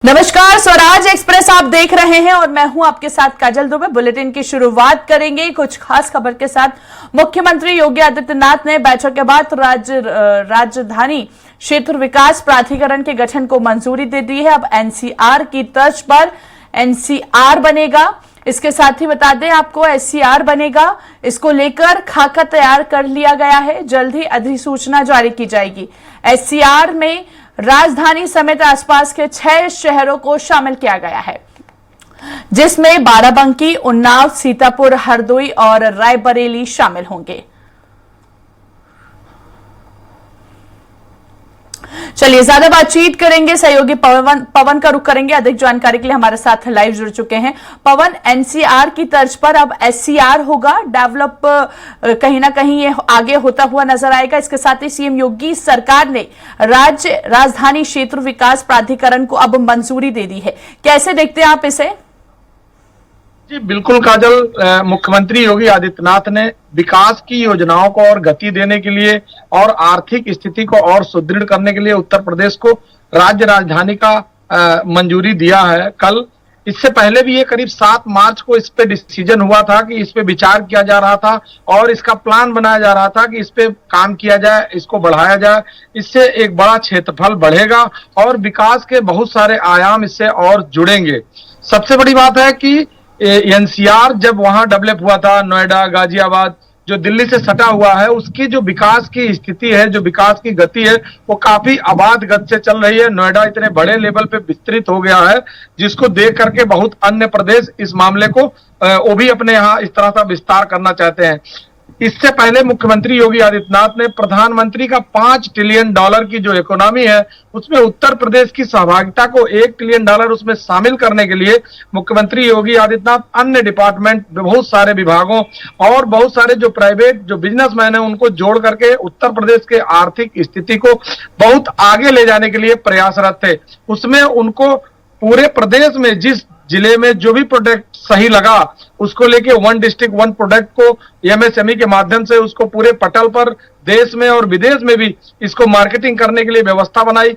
नमस्कार, स्वराज एक्सप्रेस आप देख रहे हैं और मैं हूं आपके साथ काजल दुबे। बुलेटिन की शुरुआत करेंगे कुछ खास खबर के साथ। मुख्यमंत्री योगी आदित्यनाथ ने बैठक के बाद राजधानी क्षेत्र विकास प्राधिकरण के गठन को मंजूरी दे दी है। अब एनसीआर की तर्ज पर एनसीआर बनेगा। इसके साथ ही बता दें आपको एससीआर बनेगा। इसको लेकर खाका तैयार कर लिया गया है। जल्द ही अधिसूचना जारी की जाएगी। एससीआर में राजधानी समेत आसपास के 6 शहरों को शामिल किया गया है, जिसमें बाराबंकी, उन्नाव, सीतापुर, हरदोई और रायबरेली शामिल होंगे। चलिए ज्यादा बातचीत करेंगे, सहयोगी पवन का रुख करेंगे। अधिक जानकारी के लिए हमारे साथ लाइव जुड़ चुके हैं पवन। एनसीआर की तर्ज पर अब एससीआर होगा। डेवलप कहीं ना कहीं ये आगे होता हुआ नजर आएगा। इसके साथ ही सीएम योगी सरकार ने राजधानी क्षेत्र विकास प्राधिकरण को अब मंजूरी दे दी है। कैसे देखते हैं आप इसे? जी बिल्कुल काजल, मुख्यमंत्री योगी आदित्यनाथ ने विकास की योजनाओं को और गति देने के लिए और आर्थिक स्थिति को और सुदृढ़ करने के लिए उत्तर प्रदेश को राज्य राजधानी का मंजूरी दिया है कल। इससे पहले भी ये करीब 7 मार्च को इस पे डिसीजन हुआ था कि इस पे विचार किया जा रहा था और इसका प्लान बनाया जा रहा था कि इस पे काम किया जाए, इसको बढ़ाया जाए। इससे एक बड़ा क्षेत्रफल बढ़ेगा और विकास के बहुत सारे आयाम इससे और जुड़ेंगे। सबसे बड़ी बात है कि एनसीआर जब वहां डेवलप हुआ था, नोएडा, गाजियाबाद जो दिल्ली से सटा हुआ है, उसकी जो विकास की स्थिति है, जो विकास की गति है, वो काफी आबाद गति से चल रही है। नोएडा इतने बड़े लेवल पे विस्तृत हो गया है जिसको देख करके बहुत अन्य प्रदेश इस मामले को वो भी अपने यहाँ इस तरह का विस्तार करना चाहते हैं। इससे पहले मुख्यमंत्री योगी आदित्यनाथ ने प्रधानमंत्री का $5 ट्रिलियन की जो इकोनॉमी है उसमें उत्तर प्रदेश की सहभागिता को $1 ट्रिलियन उसमें शामिल करने के लिए मुख्यमंत्री योगी आदित्यनाथ अन्य डिपार्टमेंट, बहुत सारे विभागों और बहुत सारे जो प्राइवेट जो बिजनेसमैन है उनको जोड़ करके उत्तर प्रदेश के आर्थिक स्थिति को बहुत आगे ले जाने के लिए प्रयासरत थे। उसमें उनको पूरे प्रदेश में जिस जिले में जो भी प्रोडक्ट सही लगा उसको लेके वन डिस्ट्रिक्ट वन प्रोडक्ट को एमएसएमई के माध्यम से उसको पूरे पटल पर देश में और विदेश में भी इसको मार्केटिंग करने के लिए व्यवस्था बनाई।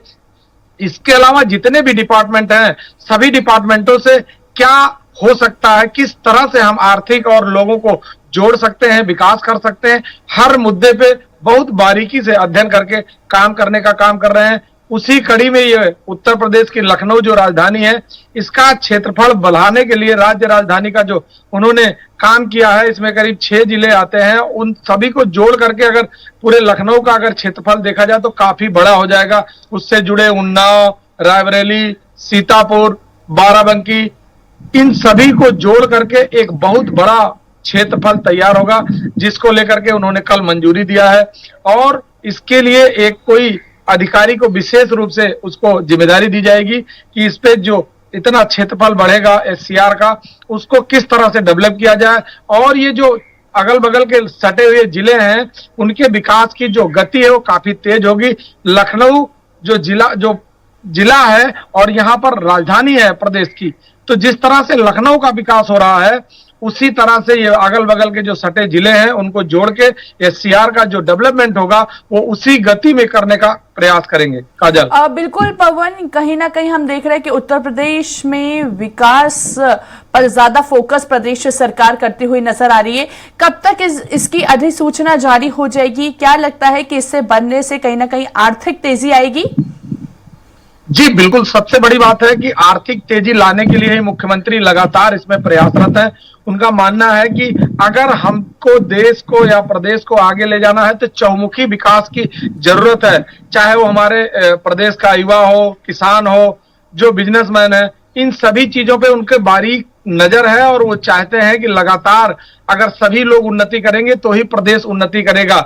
इसके अलावा जितने भी डिपार्टमेंट हैं, सभी डिपार्टमेंटों से क्या हो सकता है, किस तरह से हम आर्थिक और लोगों को जोड़ सकते हैं, विकास कर सकते हैं, हर मुद्दे पे बहुत बारीकी से अध्ययन करके काम करने का काम कर रहे हैं। उसी कड़ी में ये उत्तर प्रदेश की लखनऊ जो राजधानी है, इसका क्षेत्रफल बढ़ाने के लिए राज्य राजधानी का जो उन्होंने काम किया है, इसमें करीब 6 जिले आते हैं। उन सभी को जोड़ करके अगर पूरे लखनऊ का अगर क्षेत्रफल देखा जाए तो काफी बड़ा हो जाएगा। उससे जुड़े उन्नाव, रायबरेली, सीतापुर, बाराबंकी, इन सभी को जोड़ करके एक बहुत बड़ा क्षेत्रफल तैयार होगा, जिसको लेकर के उन्होंने कल मंजूरी दिया है। और इसके लिए एक कोई अधिकारी को विशेष रूप से उसको जिम्मेदारी दी जाएगी कि इस पे जो इतना क्षेत्रफल बढ़ेगा एससीआर का, उसको किस तरह से डेवलप किया जाए और ये जो अगल बगल के सटे हुए जिले हैं उनके विकास की जो गति है वो काफी तेज होगी। लखनऊ जो जिला है और यहाँ पर राजधानी है प्रदेश की, तो जिस तरह से लखनऊ का विकास हो रहा है उसी तरह से ये अगल बगल के जो सटे जिले हैं उनको जोड़ के एससीआर का जो डेवलपमेंट होगा वो उसी गति में करने का प्रयास करेंगे। काजल, बिल्कुल पवन, कहीं ना कहीं हम देख रहे हैं कि उत्तर प्रदेश में विकास पर ज्यादा फोकस प्रदेश सरकार करती हुई नजर आ रही है। कब तक इसकी अधिसूचना जारी हो जाएगी? क्या लगता है कि इससे बनने से कहीं ना कहीं आर्थिक तेजी आएगी? जी बिल्कुल, सबसे बड़ी बात है कि आर्थिक तेजी लाने के लिए ही मुख्यमंत्री लगातार इसमें प्रयासरत है। उनका मानना है कि अगर हमको देश को या प्रदेश को आगे ले जाना है तो चहुमुखी विकास की जरूरत है। चाहे वो हमारे प्रदेश का युवा हो, किसान हो, जो बिजनेसमैन है, इन सभी चीजों पे उनके बारीक नजर है और वो चाहते हैं कि लगातार अगर सभी लोग उन्नति करेंगे तो ही प्रदेश उन्नति करेगा।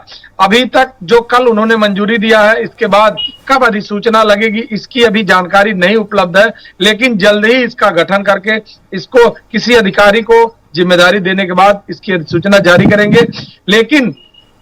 अभी तक जो कल उन्होंने मंजूरी दिया है, इसके बाद कब अधिसूचना लगेगी इसकी अभी जानकारी नहीं उपलब्ध है, लेकिन जल्द ही इसका गठन करके इसको किसी अधिकारी को जिम्मेदारी देने के बाद इसकी अधिसूचना जारी करेंगे। लेकिन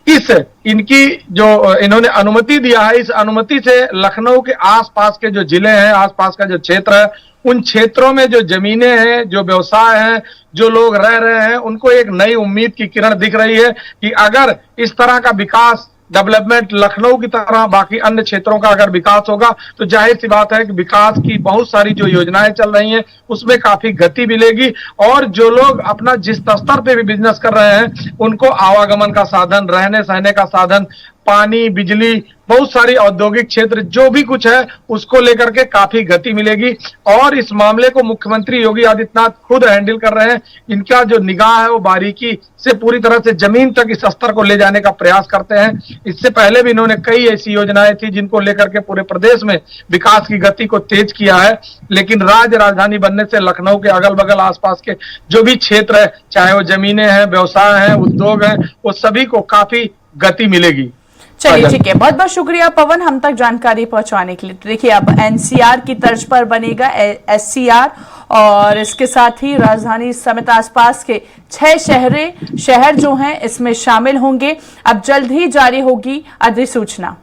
इनकी जो इन्होंने अनुमति दिया है, इस अनुमति से लखनऊ के आसपास के जो जिले हैं, आसपास का जो क्षेत्र है, उन क्षेत्रों में जो जमीनें हैं, जो व्यवसाय हैं, जो लोग रह रहे हैं, उनको एक नई उम्मीद की किरण दिख रही है कि अगर इस तरह का विकास डेवलपमेंट लखनऊ की तरह बाकी अन्य क्षेत्रों का अगर विकास होगा तो जाहिर सी बात है कि विकास की बहुत सारी जो योजनाएं चल रही हैं उसमें काफी गति मिलेगी और जो लोग अपना जिस स्तर पे भी बिजनेस कर रहे हैं उनको आवागमन का साधन, रहने सहने का साधन, पानी, बिजली, बहुत सारी औद्योगिक क्षेत्र जो भी कुछ है उसको लेकर के काफी गति मिलेगी। और इस मामले को मुख्यमंत्री योगी आदित्यनाथ खुद हैंडल कर रहे हैं। इनका जो निगाह है वो बारीकी से पूरी तरह से जमीन तक इस स्तर को ले जाने का प्रयास करते हैं। इससे पहले भी इन्होंने कई ऐसी योजनाएं थी जिनको लेकर के पूरे प्रदेश में विकास की गति को तेज किया है, लेकिन राज्य राजधानी बनने से लखनऊ के अगल बगल आसपास के जो भी क्षेत्र है, चाहे वो जमीनें हैं, व्यवसाय हैं, उद्योग हैं, वो सभी को काफी गति मिलेगी। चलिए ठीक है, बहुत बहुत शुक्रिया पवन हम तक जानकारी पहुंचाने के लिए। तो देखिए अब एनसीआर की तर्ज पर बनेगा एससीआर और इसके साथ ही राजधानी समेत आसपास के 6 शहर जो हैं इसमें शामिल होंगे। अब जल्द ही जारी होगी अधिसूचना।